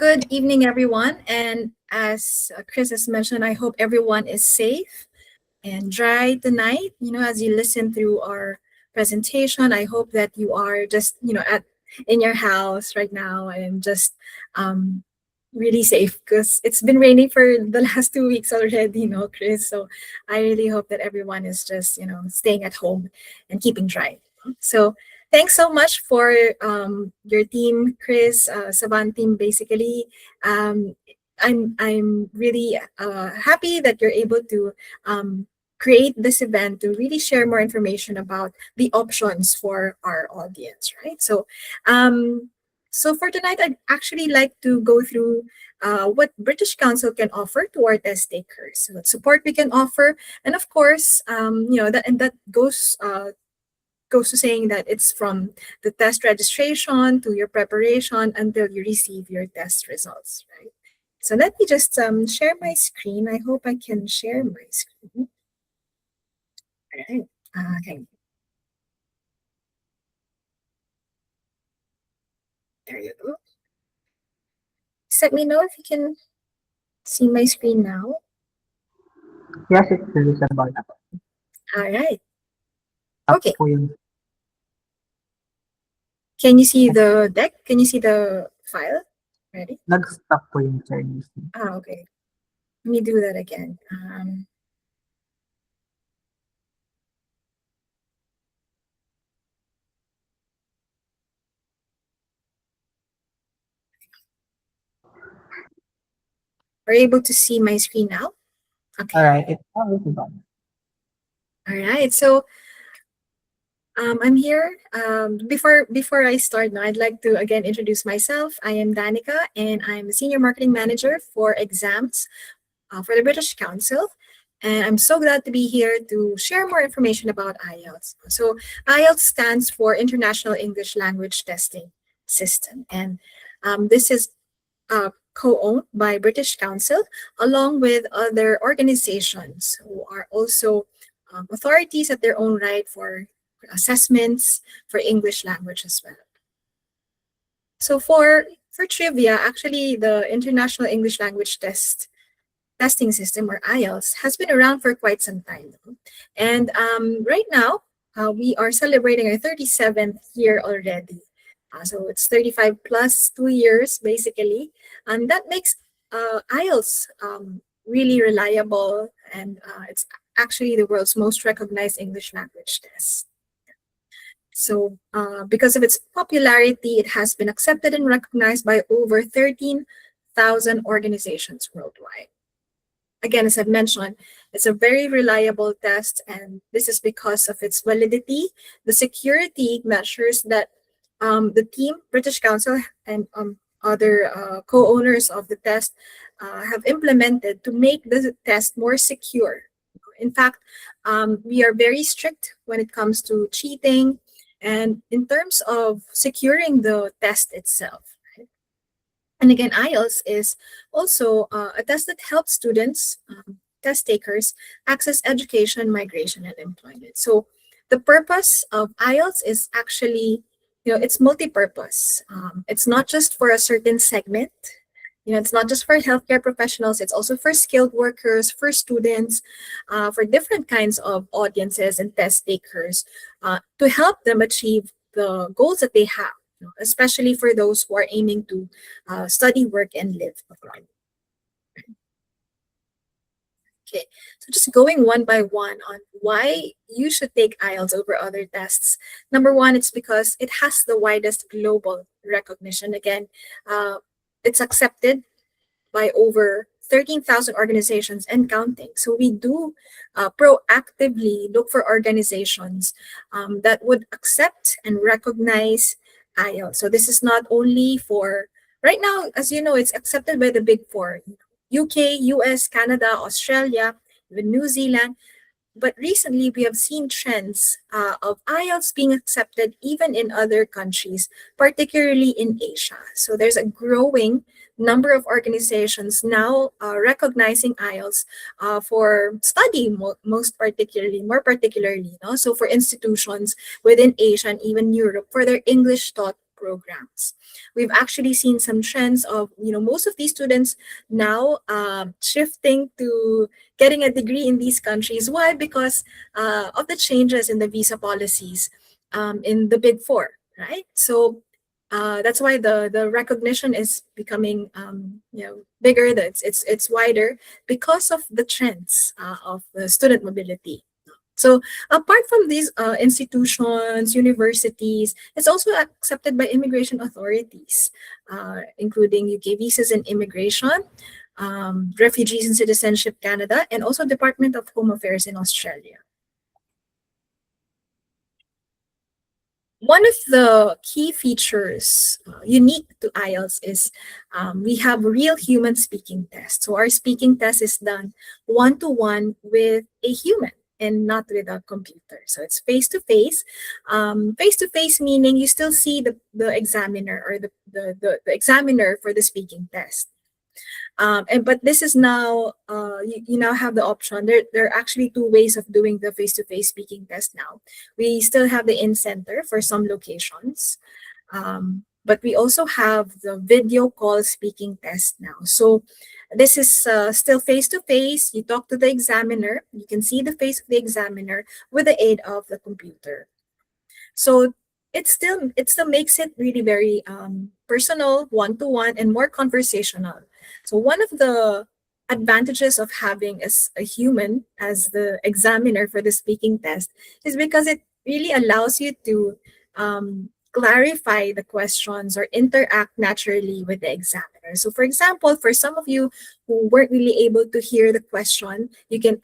Good evening, everyone. And as Chris has mentioned, I hope everyone is safe and dry tonight. As you listen through our presentation, I hope that you are just, at in your house right now and just um, really safe because it's been raining for the last 2 weeks already, Chris. So I really hope that everyone is just, staying at home and keeping dry. So thanks so much for your team, Chris, Savant team, basically. Um, I'm really happy that you're able to create this event to really share more information about the options for our audience, right? So for tonight, I'd actually like to go through what British Council can offer to our test takers, what support we can offer, and of course, that goes to saying that it's from the test registration to your preparation until you receive your test results, right? So let me just share my screen. I hope I can share my screen. All right. Okay. There you go. Just let me know if you can see my screen now. Yes, it's visible na po. All right. Up Okay. po yung Can you see the deck? Can you see the file? Ready? nag-stop po yung Chinese. Okay. Let me do that again. Are you able to see my screen now? Okay. All right, it's all visible. All right. So I'm here. Before I start now, I'd like to again introduce myself. I am Danica, and I'm a senior marketing manager for exams for the British Council. And I'm so glad to be here to share more information about IELTS. So IELTS stands for International English Language Testing System, and this is co-owned by British Council along with other organizations who are also authorities at their own right for assessments for English language as well. So for trivia, actually the International English Language Testing System, or IELTS, has been around for quite some time. And right now, we are celebrating our 37th year already. So it's 35 plus 2 years, basically. And that makes IELTS really reliable, and it's actually the world's most recognized English language test. So because of its popularity, it has been accepted and recognized by over 13,000 organizations worldwide. Again, as I've mentioned, it's a very reliable test, and this is because of its validity, the security measures that the team, British Council, and other co-owners of the test have implemented to make the test more secure. In fact, we are very strict when it comes to cheating and in terms of securing the test itself. And again, IELTS is also a test that helps students, test takers, access education, migration, and employment. So the purpose of IELTS is actually, it's multi-purpose. It's not just for a certain segment. It's not just for healthcare professionals. It's also for skilled workers, for students, for different kinds of audiences and test takers to help them achieve the goals that they have, especially for those who are aiming to study, work, and live abroad. Okay, so just going one by one on why you should take IELTS over other tests. Number one, it's because it has the widest global recognition. Again, it's accepted by over 13,000 organizations and counting. So we do proactively look for organizations that would accept and recognize IELTS. So this is not only for, right now, as you know, it's accepted by the big four, UK, US, Canada, Australia, even New Zealand. But recently, we have seen trends of IELTS being accepted even in other countries, particularly in Asia. So there's a growing number of organizations now recognizing IELTS for study, more particularly. So for institutions within Asia and even Europe, for their English taught programs. We've actually seen some trends of, most of these students now shifting to getting a degree in these countries. Why? Because of the changes in the visa policies in the Big Four, right? So that's why the recognition is becoming bigger. That it's wider because of the trends of the student mobility. So apart from these institutions, universities, it's also accepted by immigration authorities, including UK Visas and Immigration, Refugees and Citizenship Canada, and also Department of Home Affairs in Australia. One of the key features unique to IELTS is we have real human speaking test. So our speaking test is done one-to-one with a human and not with a computer. So it's face-to-face. Face-to-face meaning you still see the examiner or the examiner for the speaking test. But this is now, you now have the option. There are actually two ways of doing the face-to-face speaking test now. We still have the in-center for some locations, but we also have the video call speaking test now. So this is still face-to-face. You talk to the examiner. You can see the face of the examiner with the aid of the computer. So it still makes it really very personal, one-to-one, and more conversational. So one of the advantages of having a human as the examiner for the speaking test is because it really allows you to clarify the questions or interact naturally with the examiner. So for example, for some of you who weren't really able to hear the question, you can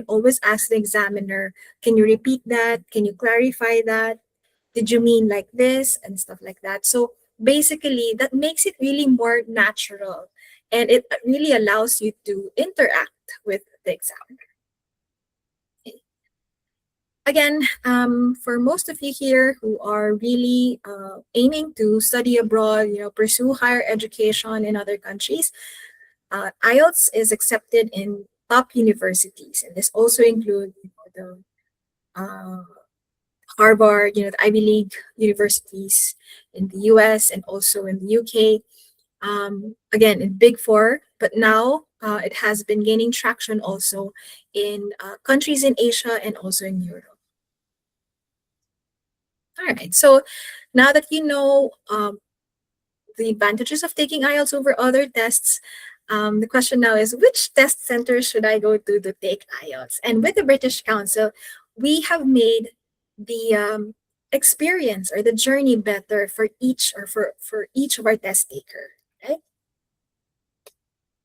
always ask the examiner, can you repeat that? Can you clarify that? Did you mean like this? And stuff like that. So basically that makes it really more natural, and it really allows you to interact with the examiner. Again, for most of you here who are really aiming to study abroad, pursue higher education in other countries, IELTS is accepted in top universities, and this also includes the Harvard, the Ivy League universities in the US and also in the UK. Again, in Big Four, but now it has been gaining traction also in countries in Asia and also in Europe. All right, so now that you know the advantages of taking IELTS over other tests, the question now is, which test center should I go to take IELTS? And with the British Council, we have made the experience or the journey better for each of our test taker. Right?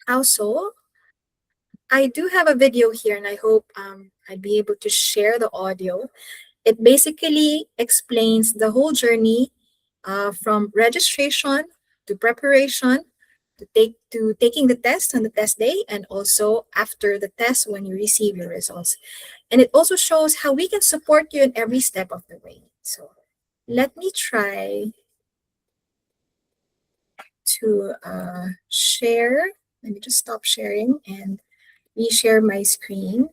Also, I do have a video here, and I hope I'd be able to share the audio. It basically explains the whole journey from registration to preparation to taking the test on the test day, and also after the test when you receive your results. And it also shows how we can support you in every step of the way. So let me try to share. Let me just stop sharing and reshare my screen.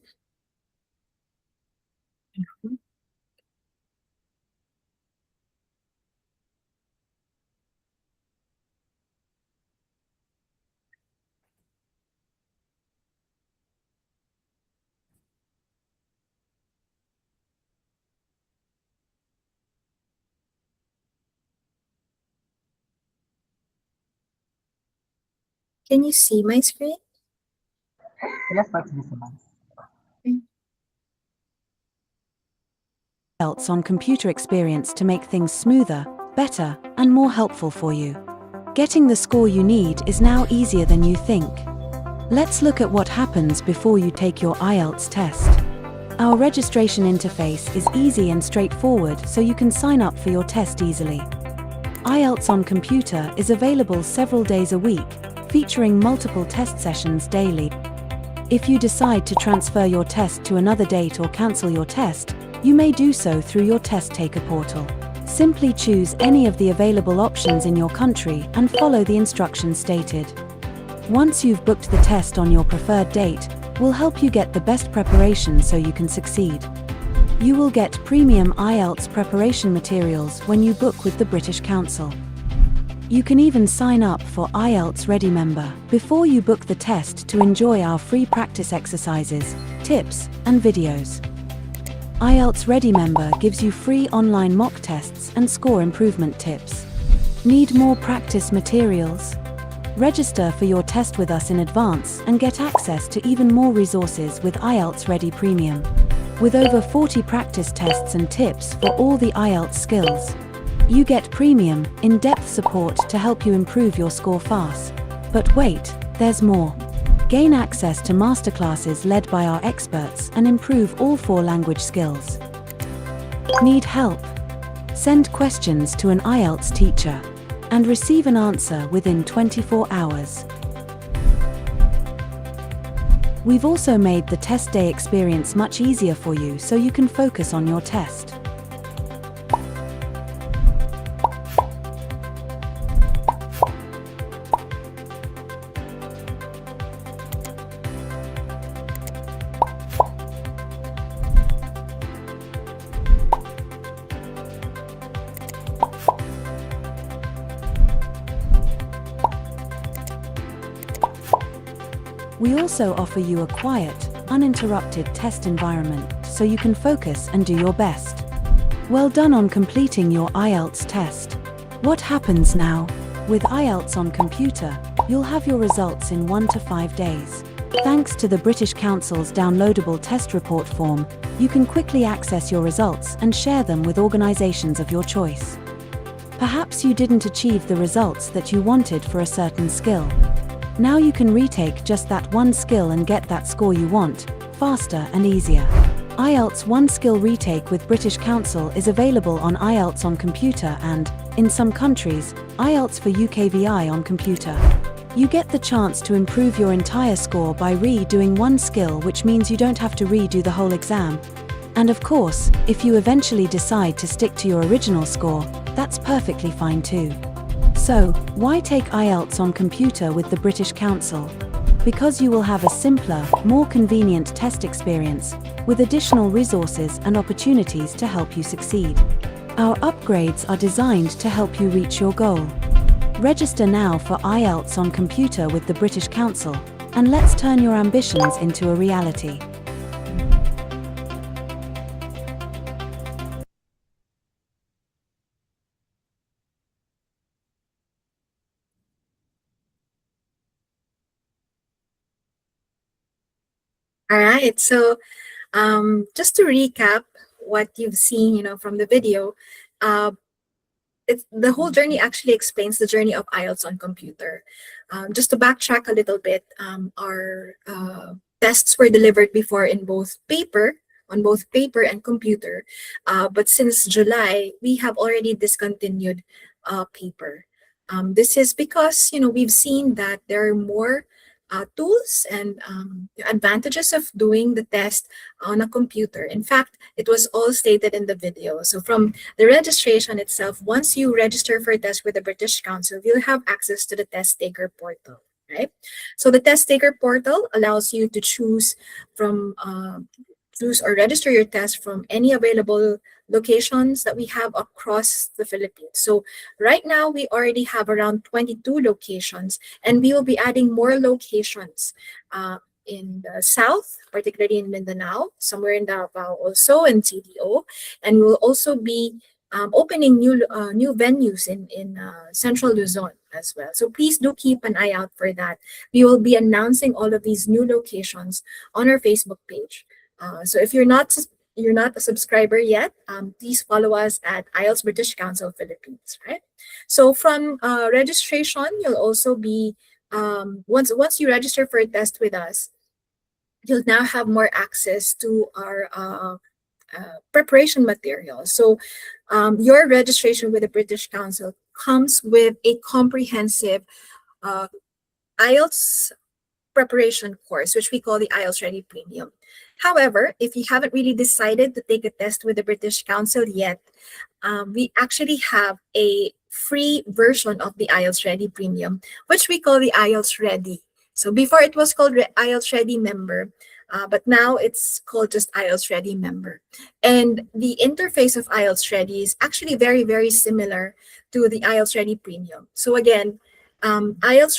Can you see my screen? Yes, that's visible. IELTS on computer experience to make things smoother, better, and more helpful for you. Getting the score you need is now easier than you think. Let's look at what happens before you take your IELTS test. Our registration interface is easy and straightforward, so you can sign up for your test easily. IELTS on computer is available several days a week, featuring multiple test sessions daily. If you decide to transfer your test to another date or cancel your test, you may do so through your test taker portal. Simply choose any of the available options in your country and follow the instructions stated. Once you've booked the test on your preferred date, we'll help you get the best preparation so you can succeed. You will get premium IELTS preparation materials when you book with the British Council. You can even sign up for IELTS Ready Member before you book the test to enjoy our free practice exercises, tips, and videos. IELTS Ready Member gives you free online mock tests and score improvement tips. Need more practice materials? Register for your test with us in advance and get access to even more resources with IELTS Ready Premium. With over 40 practice tests and tips for all the IELTS skills. You get premium, in-depth support to help you improve your score fast. But wait, there's more. Gain access to masterclasses led by our experts and improve all 4 language skills. Need help? Send questions to an IELTS teacher and receive an answer within 24 hours. We've also made the test day experience much easier for you so you can focus on your test. We also offer you a quiet, uninterrupted test environment so you can focus and do your best. Well done on completing your IELTS test. What happens now? With IELTS on computer, you'll have your results in 1 to 5 days. Thanks to the British Council's downloadable test report form, you can quickly access your results and share them with organisations of your choice. Perhaps you didn't achieve the results that you wanted for a certain skill. Now you can retake just that one skill and get that score you want, faster and easier. IELTS One Skill Retake with British Council is available on IELTS on computer and, in some countries, IELTS for UKVI on computer. You get the chance to improve your entire score by redoing one skill, which means you don't have to redo the whole exam. And of course, if you eventually decide to stick to your original score, that's perfectly fine too. So, why take IELTS on computer with the British Council? Because you will have a simpler, more convenient test experience, with additional resources and opportunities to help you succeed. Our upgrades are designed to help you reach your goal. Register now for IELTS on computer with the British Council, and let's turn your ambitions into a reality. All right. So just to recap what you've seen, from the video, the whole journey actually explains the journey of IELTS on computer. Just to backtrack a little bit, our tests were delivered before on both paper and computer. But since July, we have already discontinued paper. This is because, we've seen that there are more tools and advantages of doing the test on a computer. In fact, it was all stated in the video. So from the registration itself, once you register for a test with the British Council, you'll have access to the test taker portal, right? So the test taker portal allows you to choose or register your test from any available locations that we have across the Philippines. So right now we already have around 22 locations, and we will be adding more locations in the south, particularly in Mindanao, somewhere in Davao also, and CDO, and we'll also be opening new venues in Central Luzon as well. So please do keep an eye out for that. We will be announcing all of these new locations on our Facebook page. So if you're not a subscriber yet, please follow us at IELTS British Council Philippines, right? So from registration, you'll also be, once you register for a test with us, you'll now have more access to our preparation materials. So your registration with the British Council comes with a comprehensive IELTS preparation course, which we call the IELTS Ready Premium. However, if you haven't really decided to take a test with the British Council yet, we actually have a free version of the IELTS Ready Premium, which we call the IELTS Ready. So before it was called IELTS Ready Member, but now it's called just IELTS Ready member. And the interface of IELTS Ready is actually very, very similar to the IELTS Ready Premium. So again, IELTS